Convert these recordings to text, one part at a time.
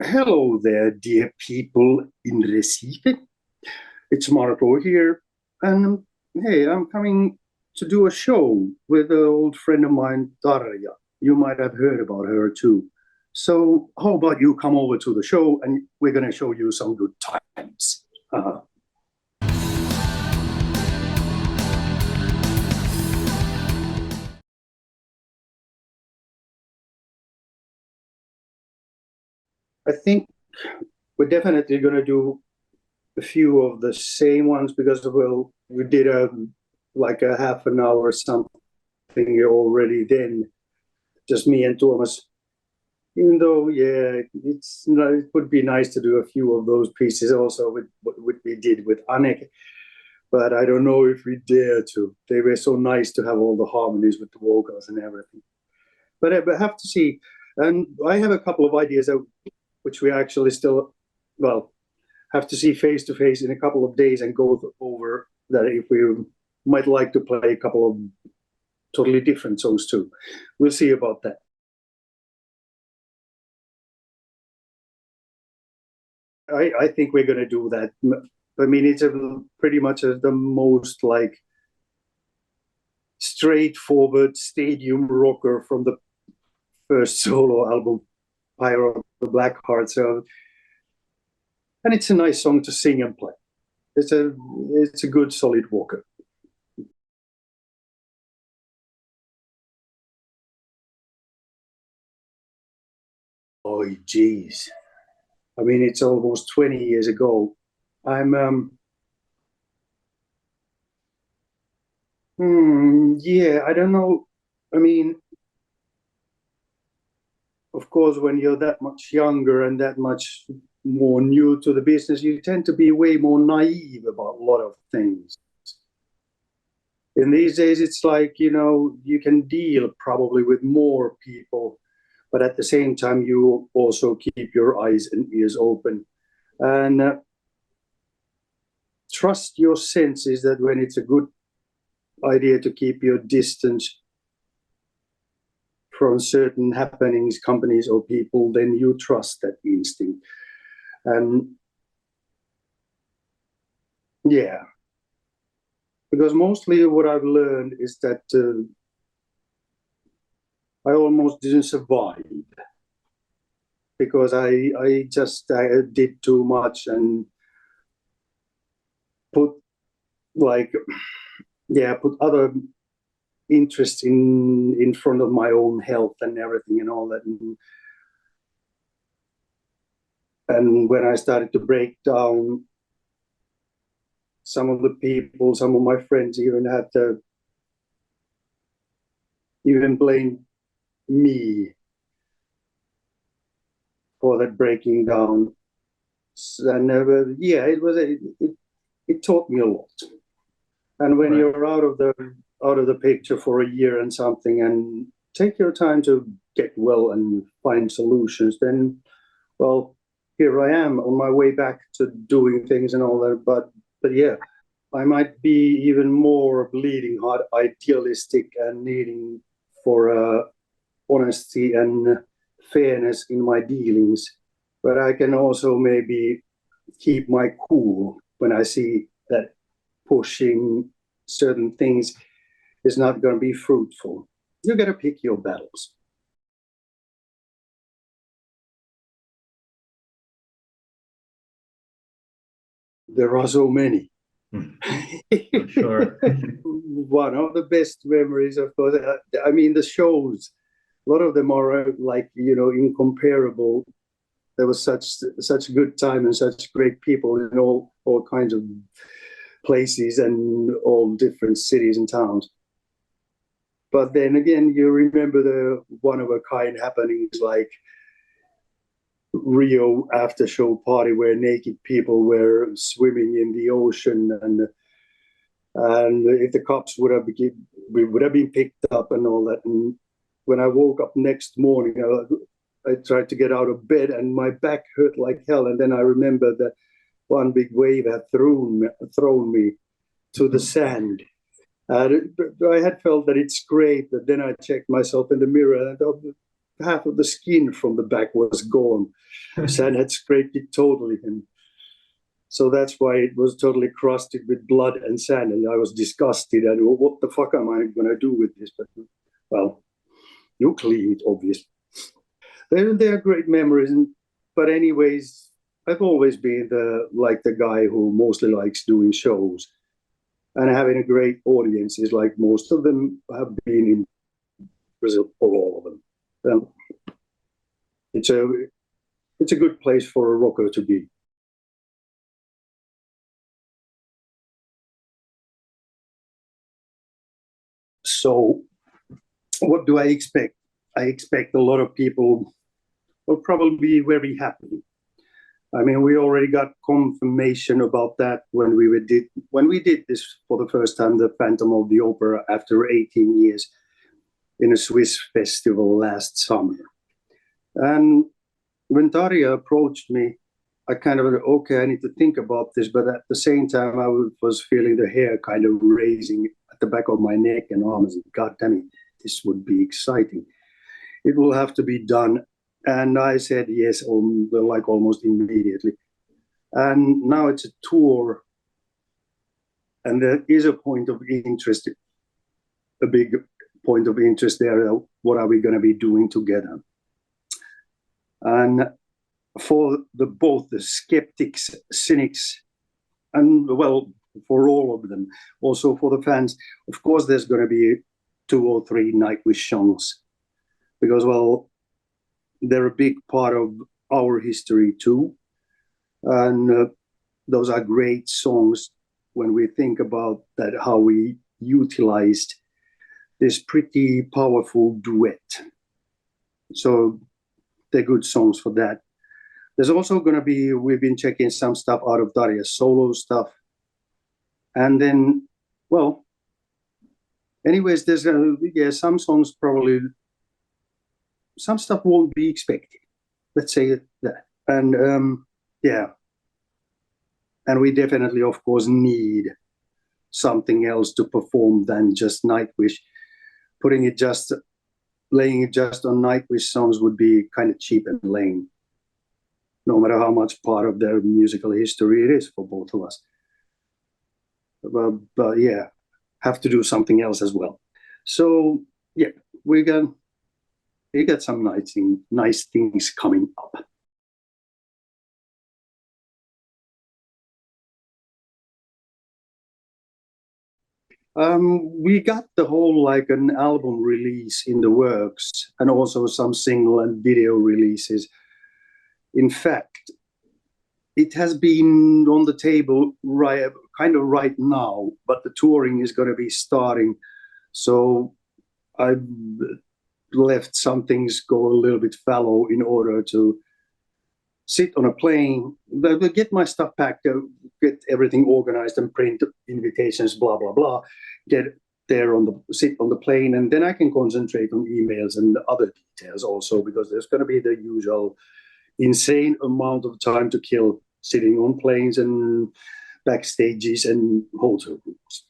Hello there, dear people in Recife. It's Marko here, and hey, I'm coming to do a show with an old friend of mine, Tarja. You might have heard about her too. So, how about you come over to the show and we're going to show you some good times? I think we're definitely going to do a few of the same ones because we did like a half an hour or something already then, just me and Thomas. Even though, yeah, it would be nice to do a few of those pieces also with what we did with Anek, but I don't know if we dare to. They were so nice to have all the harmonies with the vocals and everything. But I have to see. And I have a couple of ideas which we actually still, well, have to see face to face in a couple of days and go over that if we might like to play a couple of totally different songs too. We'll see about that. I think we're going to do that. I mean, it's pretty much the most like straightforward stadium rocker from the first solo album, Pyro of the Black Heart. So, and it's a nice song to sing and play. It's a good solid walker. Oh, geez. I mean, it's almost 20 years ago. Yeah, I don't know. I mean, of course, when you're that much younger and that much more new to the business, you tend to be way more naive about a lot of things. In these days, it's like, you can deal probably with more people, but at the same time, you also keep your eyes and ears open. And trust your senses that when it's a good idea to keep your distance from certain happenings, companies, or people, then you trust that instinct. And yeah, because mostly what I've learned is that I almost didn't survive because I did too much and put other interests in front of my own health and everything and all that. And when I started to break down, some of my friends even had to even blame me for that breaking down. And it taught me a lot. And when you're out of the picture for a year and something, and take your time to get well and find solutions, then, well, here I am on my way back to doing things and all that. But yeah, I might be even more bleeding heart idealistic and needing for honesty and fairness in my dealings. But I can also maybe keep my cool when I see that pushing certain things is not going to be fruitful. You got to pick your battles. There are so many. Sure. One of the best memories, of course, I mean, the shows, a lot of them are like, incomparable. There was such good time and such great people in all kinds of places and all different cities and towns. But then again, you remember the one-of-a-kind happenings like Rio after show party where naked people were swimming in the ocean, and if the cops would have been picked up and all that. And when I woke up next morning, I tried to get out of bed and my back hurt like hell. And then I remember that one big wave had thrown me to the sand. I had felt that it's great, but then I checked myself in the mirror and I thought, half of the skin from the back was gone. Sand had scraped it totally, and so that's why it was totally crusted with blood and sand, and I was disgusted. And what the fuck am I going to do with this? But well, you clean it, obviously. They're great memories, but anyways, I've always been the guy who mostly likes doing shows and having a great audience. Is like most of them have been in Brazil, or all of them. It's a good place for a rocker to be. So what do I expect? I expect a lot of people will probably be very happy. I mean, we already got confirmation about that when we did this for the first time, the Phantom of the Opera, after 18 years in a Swiss festival last summer. And when Tarja approached me, I kind of, okay, I need to think about this, but at the same time, I was feeling the hair kind of raising at the back of my neck and arms. God damn it, this would be exciting. It will have to be done. And I said yes, like almost immediately. And now it's a tour, and there is a point of interest, a big point of interest there. What are we going to be doing together? And for both the skeptics, cynics, and well, for all of them, also for the fans, of course, there's going to be 2 or 3 Nightwish songs, because, well, they're a big part of our history too. And those are great songs when we think about that, how we utilized this pretty powerful duet. So they're good songs for that. There's also going to be, we've been checking some stuff out of Tarja's solo stuff. And then, well, anyways, there's some songs probably, some stuff won't be expected. Let's say that. And yeah. And we definitely, of course, need something else to perform than just Nightwish. Laying it just on Nightwish songs would be kind of cheap and lame, no matter how much part of their musical history it is for both of us. But yeah, have to do something else as well. So yeah, we got some nice things coming up. We got the whole like an album release in the works, and also some single and video releases. In fact, it has been on the table kind of right now, but the touring is going to be starting. So I've left some things go a little bit fallow in order to sit on a plane, get my stuff packed, get everything organized and print invitations, blah, blah, blah, get there sit on the plane, and then I can concentrate on emails and other details also, because there's going to be the usual insane amount of time to kill sitting on planes and backstages and hotel rooms.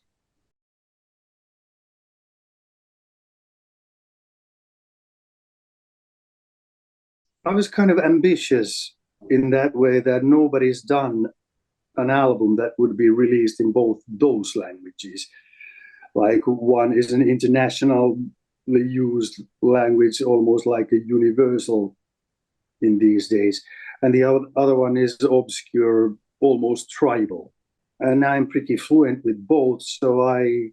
I was kind of ambitious in that way that nobody's done an album that would be released in both those languages. Like, one is an internationally used language, almost like a universal in these days. And the other one is obscure, almost tribal. And I'm pretty fluent with both. So I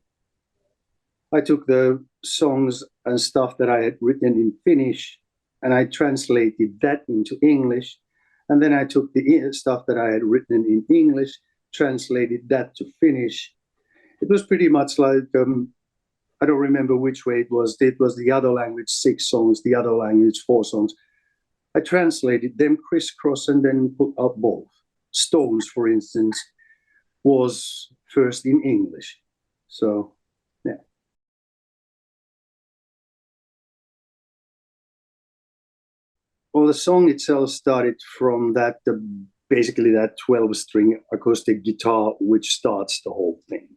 took the songs and stuff that I had written in Finnish, and I translated that into English. And then I took the stuff that I had written in English, translated that to Finnish. It was pretty much like, I don't remember which way it was. It was the other language 6 songs, the other language 4 songs. I translated them crisscross and then put out both. Stones, for instance, was first in English. So, yeah. Well, the song itself started from that, basically that 12-string acoustic guitar, which starts the whole thing.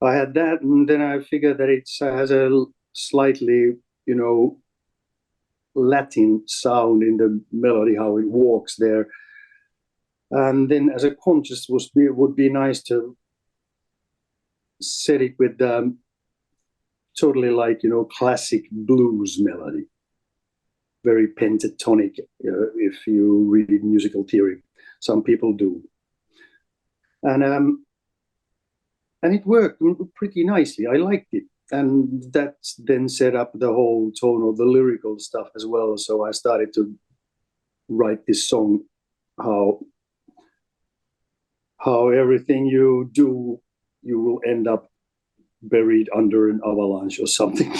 I had that, and then I figured that it has a slightly, Latin sound in the melody, how it walks there. And then as a contrast would be nice to set it with totally like, classic blues melody. Very pentatonic, if you read musical theory. Some people do. And it worked pretty nicely. I liked it. And that then set up the whole tone of the lyrical stuff as well. So I started to write this song, how everything you do, you will end up buried under an avalanche or something.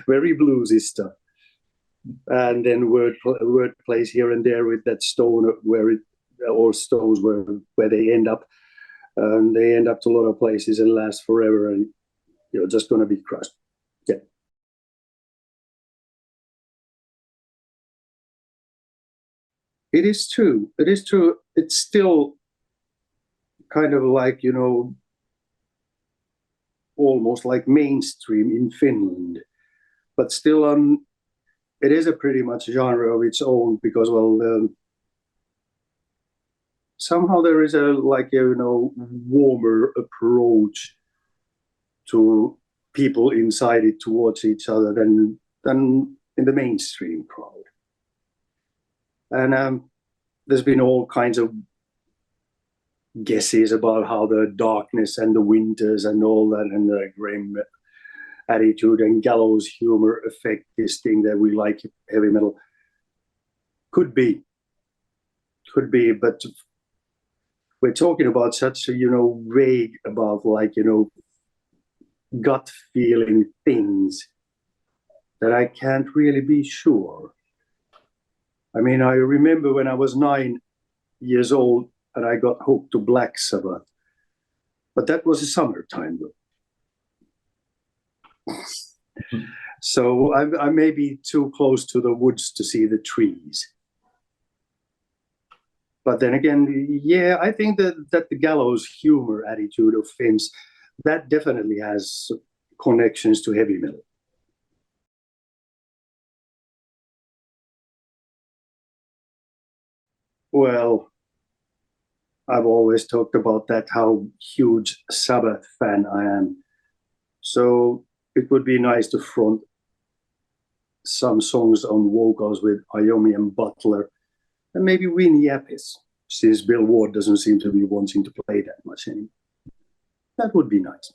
Very bluesy stuff. And then word plays here and there with that stone or stones where they end up. And they end up to a lot of places and last forever, and you're just going to be crushed. Yeah. It is true. It is true. It's still kind of like, almost like mainstream in Finland, but still it is a pretty much genre of its own because, well, somehow there is a warmer approach to people inside it towards each other than in the mainstream crowd. And there's been all kinds of guesses about how the darkness and the winters and all that and the grim attitude and gallows humor affect this thing that we like heavy metal. Could be, but we're talking about such vague about gut feeling things that I can't really be sure. I mean, I remember when I was 9 years old and I got hooked to Black Sabbath, but that was a summertime though. So I may be too close to the woods to see the trees. But then again, yeah, I think that the gallows humor attitude of Finns, that definitely has connections to heavy metal. Well, I've always talked about that, how huge Sabbath fan I am. So it would be nice to front some songs on vocals with Iommi and Butler, and maybe Winnie Appice, since Bill Ward doesn't seem to be wanting to play that much anymore. That would be nice.